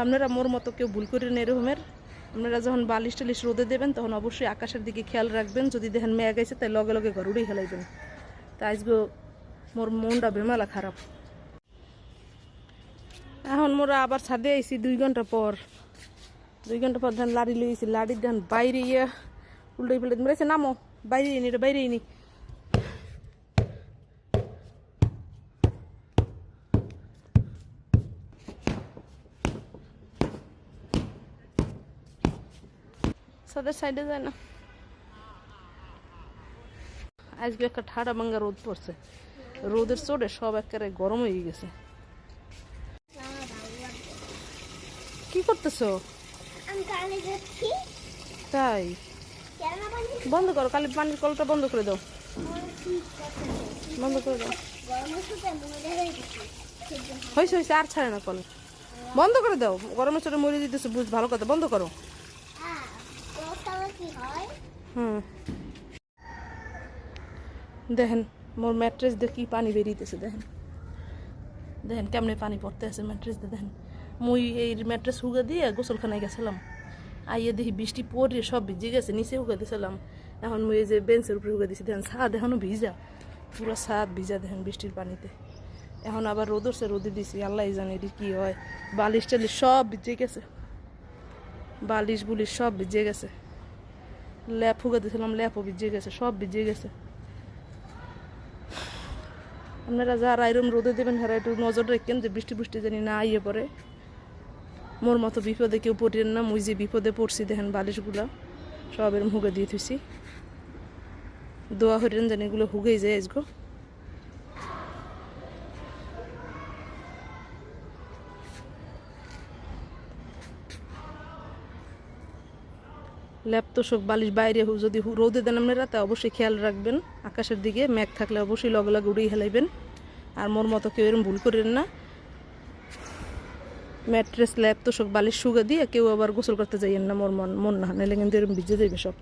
আপনারা মোর মতো কেউ ভুল করেন এরকমের। আপনারা যখন বালিশ টালিশ রোদে দেবেন তখন অবশ্যই আকাশের দিকে খেয়াল রাখবেন। যদি দেখেন মেঘ আইছে তাই লগে লগে ঘর উড়েই হেলাইবেন। তাই আজকে মোর মনটা বেমালা খারাপ। এখন মোরা আবার ছাদে আইছি 2 ঘন্টা পর। 2 ঘন্টা পর ধান লাড়ি লইছি, লাড়ির ধান বাইরে ইয়ে উল্টাই পাল্টে মেরেছে। নামো, বাইরে নি, এটা বাইরে নি। ছাদের সাইডে যায় না। আজকে একটা ঠাড়া ভাঙ্গা রোদ পড়ছে। রোদের চোটে সব একেবারে গরম হয়ে গেছে। কি করতেছো? তাই বন্ধ করো, কালি পানির কলটা বন্ধ করে দাও। বন্ধ করে দাও। হয়েছে হয়েছে, আর ছাড়ে না কল। বন্ধ করে দাও, গরমের চোটে মরে দিতেছে। বুঝ, ভালো কথা, বন্ধ করো। হুম, দেখেন মোর ম্যাট্রেস দিয়ে কি পানি বেরিয়েছে। দেখেন দেখেন কেমনে পানি পড়তে আছে ম্যাট্রেস দিয়ে। দেখেন মুই এই ম্যাট্রেস হুগা দিয়ে গোসলখানায় গেছিলাম, আইয়ে দেখি বৃষ্টি পড়ে সব ভিজে গেছে। নিচে হুগা দিয়েছিলাম, এখন মুই এই যে বেঞ্চের উপরে হুগা দিছি। দেখেন ছাদ এখনও ভিজা, পুরো ছাদ ভিজা দেখেন বৃষ্টির পানিতে। এখন আবার রোদ উঠছে, রোদে দিছি। আল্লাহ জানে এটি কী হয়। বালিশ টালিশ সব ভিজে গেছে, বালিশ বুলিশ সব ভিজে গেছে। ল্যাপ হুগা দিয়েছিলাম, ল্যাপও ভিজে গেছে, সব ভিজে গেছে। আপনারা যারা এরম রোদে দেবেন হ্যাঁ একটু নজর রাখেন যে বৃষ্টি বৃষ্টি জানি না আইয়ে পড়ে। মোর মতো বিপদে কেউ পড়েন না। মুই যে বিপদে পড়ছি দেখেন বালিশগুলা সব এরম হুগে দিয়ে থুইছি। দোয়া হরেন জানি এগুলো হুগেই যায় আজগো। ল্যাপ তো সব বালিশ বাইরে যদি রোদে দেন আপনারা তা অবশ্যই খেয়াল রাখবেন। আকাশের দিকে মেঘ থাকলে অবশ্যই লগে লগে উড়িয়ে হেলাইবেন। আর মোর মতো কেউ এরম ভুল করেন না। ম্যাট্রেস ল্যাপ তো সব বালিশ শুকা দিয়ে কেউ আবার গোসল করতে যাইয়েন না। মোর মন না, নাহলে কিন্তু এরম ভিজে যাইবে সব।